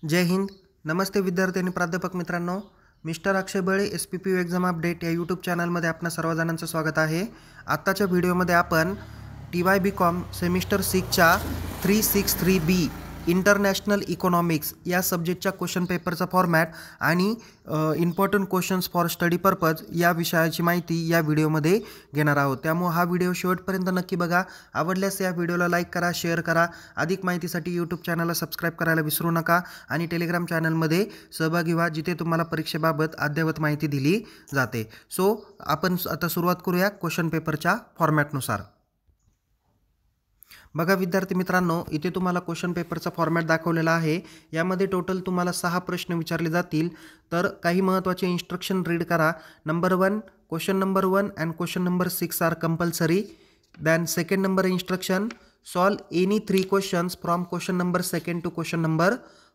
जय हिंद. नमस्ते विद्यार्थी आणि प्राध्यापक मित्रांनो. Mister Akshay Bale SPPU exam update या यूट्यूब चॅनलमध्ये आपणा सर्वजणांचं स्वागत आहे. आत्ताच्या व्हिडिओमध्ये आपण TYBCom सेमिस्टर 6च्या 363B इंटरनॅशनल इकॉनॉमिक्स या सब्जेक्टच्या क्वेश्चन पेपरचा फॉर्मॅट आणि important questions for study purpose या विषयाची माहिती या व्हिडिओमध्ये घेणार आहोत. त्यामुळे हा व्हिडिओ शेवटपर्यंत नक्की बघा. आवडल्यास या व्हिडिओला लाईक करा, शेअर करा. अधिक माहितीसाठी यूट्यूब चॅनलला सबस्क्राईब करायला विसरू नका आणि टेलिग्राम चॅनलमध्ये सहभागी व्हा, जिथे तुम्हाला परीक्षेबाबत अद्ययावत माहिती दिली जाते. सो आपण आता सुरुवात करूया क्वेश्चन पेपरच्या फॉर्मॅटनुसार. बघा विद्यार्थी मित्रांनो, इथे तुम्हाला क्वेश्चन पेपरचा फॉर्मॅट दाखवलेला आहे. यामध्ये टोटल तुम्हाला 6 प्रश्न विचारले जातील. तर काही महत्त्वाचे इन्स्ट्रक्शन रीड करा. Number 1, question number 1 and question number 6 are compulsory. Then second number instruction, solve any 3 questions from question number 2 to question number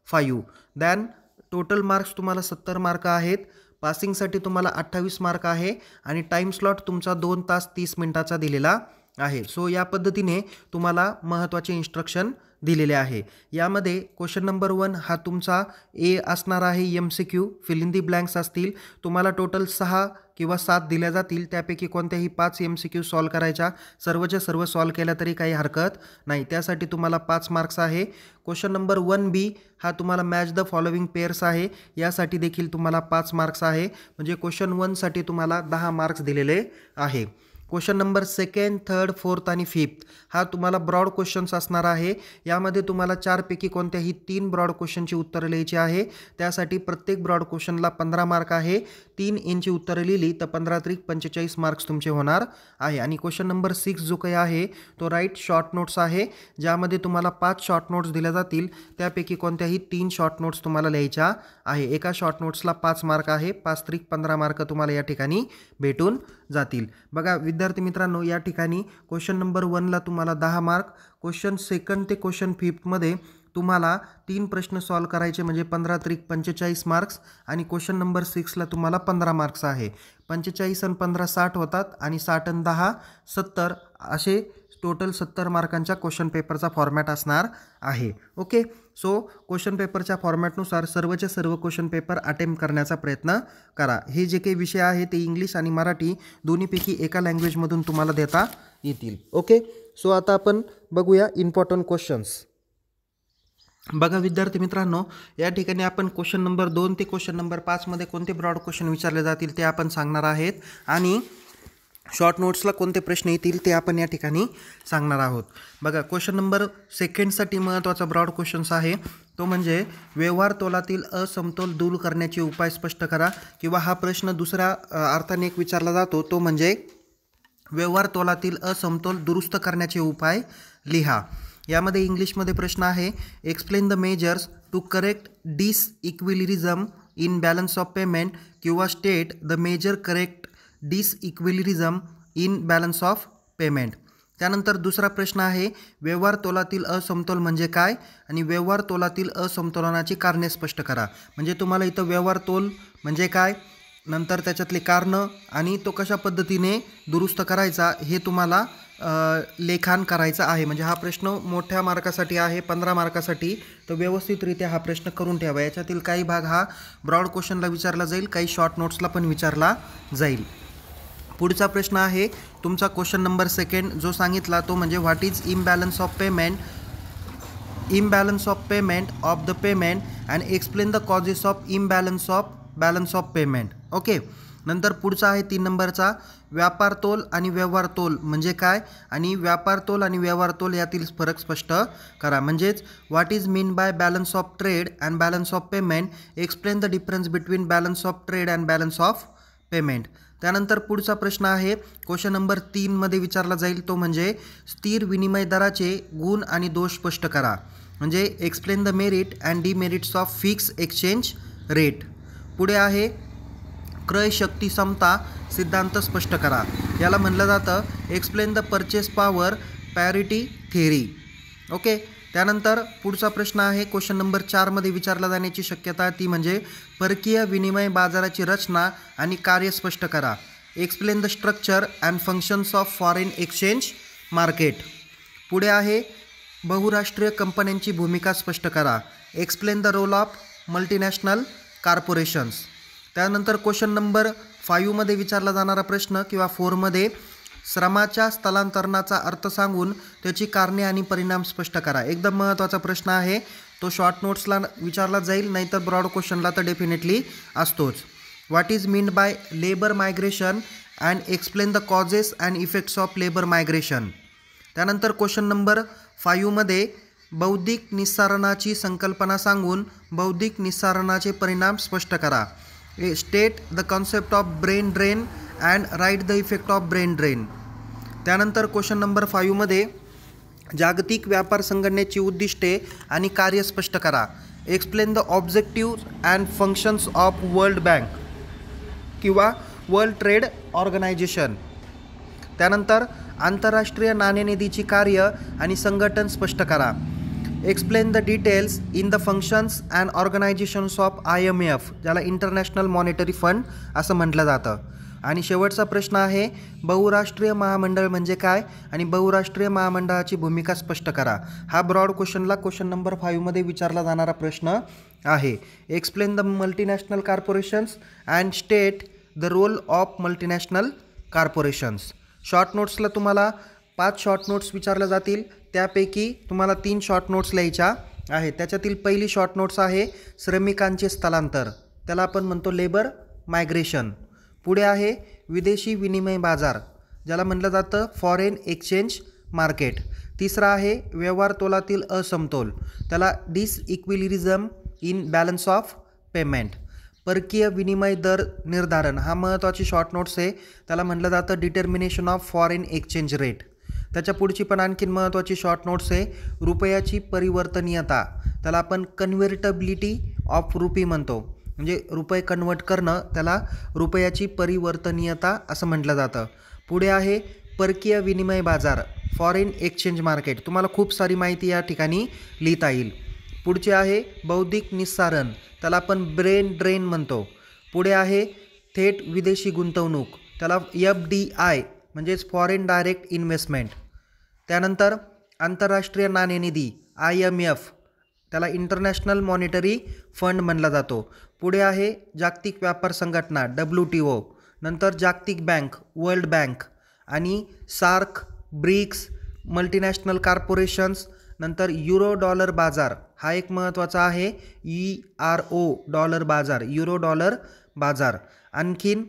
5. Then total marks तुम्हाला 70 मार्क आहेत. पासिंगसाठी तुम्हाला 28 मार्क आहे आणि टाइम स्लॉट तुमचा 2 तास 30 मिनिटाचा दिलेला आहे. सो या पद्धतीने तुम्हाला महत्त्वाचे इन्स्ट्रक्शन दिलेले आहे. यामध्ये क्वेश्चन नंबर 1 हा तुमचा ए असणार आहे. MCQ fill in the blanks असतील. तुम्हाला टोटल 6 किंवा 7 दिल्या जातील. त्यापैकी कोणत्याही 5 MCQ सॉल्व करायच्या. सर्वच्या सर्व सॉल्व केल्या तरी काही हरकत नाही. त्यासाठी तुम्हाला 5 मार्क्स आहे. क्वेश्चन नंबर 1B हा तुम्हाला मॅच द फॉलोइंग पेअर्स आहे. यासाठी देखील तुम्हाला 5 मार्क्स आहे. म्हणजे क्वेश्चन 1साठी तुम्हाला 10 मार्क्स दिलेले आहे. क्वेश्चन नंबर 2, 3, 4 आणि 5 हा तुम्हाला ब्रॉड क्वेश्चन्स असणार आहे. यामध्ये तुम्हाला 4 पैकी कोणत्याही 3 ब्रॉड क्वेश्चनची उत्तरं लिहायची आहे. त्यासाठी प्रत्येक ब्रॉड क्वेश्चनला 15 मार्क आहे. 3 इंची उत्तरं लिहिली तर 15 त्रिक 45 मार्क्स तुमचे होणार आहे. आणि क्वेश्चन नंबर 6 जो काही आहे तो राईट शॉर्ट नोट्स आहे, ज्यामध्ये तुम्हाला 5 शॉर्ट नोट्स दिल्या जातील. त्यापैकी कोणत्याही 3 शॉर्ट नोट्स तुम्हाला लिहायच्या आहे. एका शॉर्ट नोट्सला 5 मार्क आहे. 5 त्रिक 15 मार्क तुम्हाला या ठिकाणी भेटून जातील. बघा विद्यार्थी मित्रांनो, या ठिकाणी क्वेश्चन नंबर 1ला तुम्हाला 10 मार्क, क्वेश्चन 2 ते क्वेश्चन 5मध्ये तुम्हाला 3 प्रश्न सॉल्व करायचे, म्हणजे 15 त्रिक 45 मार्क्स. आणि क्वेश्चन नंबर 6ला तुम्हाला 15 मार्क्स आहे. 45 आणि 15 60 होतात आणि 60 आणि 10 70 असे टोटल 70 मार्कांच्या क्वेश्चन पेपरचा फॉर्मॅट असणार आहे. ओके. सो क्वेश्चन पेपरच्या फॉर्मॅटनुसार सर्वचे सर्व क्वेश्चन पेपर अटेम्प्ट करण्याचा प्रयत्न करा. हे जे काही विषय आहे ते इंग्लिश आणि मराठी दोन्हीपैकी एका लँग्वेजमधून तुम्हाला देता येतील. ओके. सो आता आपण बघूया इम्पॉर्टंट क्वेश्चन्स. बघा विद्यार्थी मित्रांनो, या ठिकाणी आपण क्वेश्चन नंबर 2 ते क्वेश्चन नंबर 5मध्ये कोणते ब्रॉड क्वेश्चन विचारले जातील ते आपण सांगणार आहेत आणि शॉर्ट नोट्सला कोणते प्रश्न येतील ते आपण या ठिकाणी सांगणार आहोत. बघा क्वेश्चन नंबर 2साठी महत्त्वाचा ब्रॉड क्वेश्चन्स आहे तो म्हणजे व्यवहार तोलातील असमतोल दूर करण्याचे उपाय स्पष्ट करा. किंवा हा प्रश्न दुसऱ्या अर्थाने एक विचारला जातो, तो म्हणजे व्यवहार तोलातील असमतोल दुरुस्त करण्याचे उपाय लिहा. यामध्ये इंग्लिशमध्ये प्रश्न आहे, explain the measures to correct disequilibrium in balance of payment, किंवा state the major correct disequilibrium in balance of payment. त्यानंतर दुसरा प्रश्न आहे, व्यवहार तोलातील असमतोल म्हणजे काय आणि व्यवहार तोलातील असमतोलनाची कारणे स्पष्ट करा. म्हणजे तुम्हाला इथं व्यवहार तोल म्हणजे काय, नंतर त्याच्यातले कारणं आणि तो कशा पद्धतीने दुरुस्त करायचा हे तुम्हाला लेखन करायचं आहे. म्हणजे हा प्रश्न मोठ्या मार्कासाठी आहे, 15 मार्कासाठी. तर व्यवस्थितरित्या हा प्रश्न करून ठेवा. याच्यातील काही भाग हा ब्रॉड क्वेश्चनला विचारला जाईल, काही शॉर्ट नोट्सला पण विचारला जाईल. पुढचा प्रश्न आहे तुमचा क्वेश्चन नंबर 2 जो सांगितला तो म्हणजे what is imbalance of payment of the payment and explain the causes of imbalance of balance of payment. Okay. नंतर पुढचा आहे 3 नंबरचा, व्यापार तोल आणि व्यवहार तोल म्हणजे काय आणि व्यापार तोल आणि व्यवहार तोल यातील फरक स्पष्ट करा. म्हणजेच what is mean by balance of trade and balance of payment, explain the difference between balance of trade and balance of payment. त्यानंतर पुढचा प्रश्न आहे क्वेश्चन नंबर 3मध्ये विचारला जाईल, तो म्हणजे स्थिर विनिमय दराचे गुण आणि दोष स्पष्ट करा. म्हणजे explain the merit and demerits of fix exchange rate. पुढे आहे क्रय शक्ती समता सिद्धांत स्पष्ट करा. याला म्हणलं जातं explain the purchase power parity theory. Okay. त्यानंतर पुढचा प्रश्न आहे क्वेश्चन नंबर 4मध्ये विचारला जाण्याची शक्यता ती म्हणजे परकीय विनिमय बाजाराची रचना आणि कार्य स्पष्ट करा. Explain the structure and functions of foreign exchange market. पुढे आहे बहुराष्ट्रीय कंपन्यांची भूमिका स्पष्ट करा. Explain the role of multinational corporations. त्यानंतर क्वेश्चन नंबर 5 मध्ये विचारला जाणारा प्रश्न किंवा 4 मध्ये श्रमाच्या स्थलांतरणाचा अर्थ सांगून त्याची कारणे आणि परिणाम स्पष्ट करा. एकदम महत्त्वाचा प्रश्न आहे तो. शॉर्ट नोट्सला विचारला जाईल, नाहीतर ब्रॉड क्वेश्चनला तर डेफिनेटली असतोच. What is meant by labour migration and explain the causes and effects of labour migration. त्यानंतर क्वेश्चन नंबर 5 मध्ये बौद्धिक निस्सारणाची संकल्पना सांगून बौद्धिक निस्सारणाचे परिणाम स्पष्ट करा. State the concept of brain drain and write the effect of brain drain. त्यानंतर क्वेश्चन नंबर 5 मध्ये जागतिक व्यापार संघटनेची उद्दिष्टे आणि कार्य स्पष्ट करा. Explain the objective and functions of world bank किंवा वर्ल्ड ट्रेड ऑर्गनायझेशन. त्यानंतर आंतरराष्ट्रीय नाणेनिधीची कार्य आणि संघटन स्पष्ट करा. Explain the details in the functions and organisations of IMF, ज्याला इंटरनॅशनल मॉनिटरी फंड असं म्हटलं जातं. आणि शेवटचा प्रश्न आहे बहुराष्ट्रीय महामंडळ म्हणजे काय आणि बहुराष्ट्रीय महामंडळाची भूमिका स्पष्ट करा. हा ब्रॉड क्वेश्चनला क्वेश्चन नंबर 5 मध्ये विचारला जाणारा प्रश्न आहे. Explain the multinational corporations and state the role of multinational corporations. Short नोट्सला तुम्हाला 5 शॉर्ट नोट्स विचारल्या जातील. त्यापैकी तुम्हाला 3 शॉर्ट नोट्स लिहायच्या आहेत. त्याच्यातील पहिली शॉर्ट नोट्स आहे श्रमिकांचे स्थलांतर, त्याला आपण म्हणतो लेबर मायग्रेशन. पुढे आहे विदेशी विनिमय बाजार, ज्याला म्हटलं जातं फॉरेन एक्सचेंज मार्केट. तिसरा आहे व्यवहार तोलातील असमतोल, त्याला disequilibrium in balance of payment. परकीय विनिमय दर निर्धारण, हा महत्त्वाची शॉर्ट नोट्स आहे, त्याला म्हटलं जातं determination of foreign exchange rate. त्याच्या पुढची पण आणखीन महत्त्वाची शॉर्ट नोट्स आहे रुपयाची परिवर्तनीयता, त्याला आपण कन्व्हर्टबिलिटी ऑफ रुपी म्हणतो, म्हणजे रुपये कन्वर्ट करणं, त्याला रुपयाची परिवर्तनीयता असं म्हटलं जातं. पुढे आहे परकीय विनिमय बाजार फॉरेन एक्सचेंज मार्केट. तुम्हाला खूप सारी माहिती या ठिकाणी लिहिता येईल. पुढचे आहे बौद्धिक निस्सारण, त्याला आपण ब्रेन ड्रेन म्हणतो. पुढे आहे थेट विदेशी गुंतवणूक, त्याला FDI म्हणजेच फॉरेन डायरेक्ट इन्व्हेस्टमेंट. त्यानंतर आंतरराष्ट्रीय नाणेनिधी IMF, त्याला इंटरनॅशनल मॉनिटरी फंड म्हणला जातो. पुढे आहे जागतिक व्यापार संघटना WTO, नंतर जागतिक बँक वर्ल्ड बँक आणि सार्क, ब्रिक्स, मल्टीनॅशनल कॉर्पोरेशन्स. नंतर युरो डॉलर बाजार, हा एक महत्त्वाचा आहे ERO डॉलर बाजार, युरो डॉलर बाजार. आणखीन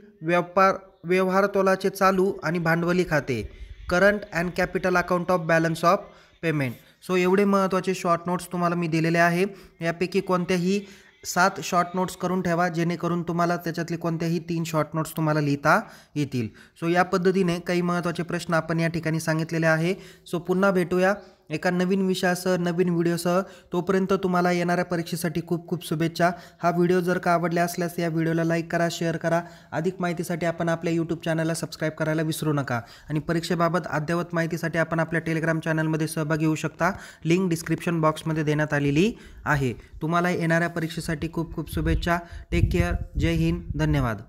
व्यवहार तोलाचे चालू आणि भांडवली खाते, current and capital account of balance of payment. So एवढे महत्त्वाचे शॉर्ट नोट्स तुम्हाला मी दिलेले आहे. यापैकी कोणत्याही 7 शॉर्ट नोट्स करून ठेवा, जेणेकरून तुम्हाला त्याच्यातले कोणत्याही 3 शॉर्ट नोट्स तुम्हाला लिहिता येतील. सो या पद्धतीने काही महत्त्वाचे प्रश्न आपण या ठिकाणी सांगितलेले आहे. सो पुन्हा भेटूया एका नवीन विषयासह, नवीन व्हिडिओसह. तोपर्यंत तुम्हाला येणाऱ्या परीक्षेसाठी खूप खूप शुभेच्छा. हा व्हिडिओ जर का आवडला असल्यास या व्हिडिओला लाईक करा, शेअर करा. अधिक माहितीसाठी आपण आपल्या यूट्यूब चॅनलला सबस्क्राईब करायला विसरू नका. आणि परीक्षेबाबत अद्ययावत माहितीसाठी आपण आपल्या टेलिग्राम चॅनलमध्ये सहभागी होऊ शकता. लिंक डिस्क्रिप्शन बॉक्समध्ये देण्यात आलेली आहे. तुम्हाला येणाऱ्या परीक्षेसाठी खूप खूप शुभेच्छा. Take care. जय हिंद. धन्यवाद.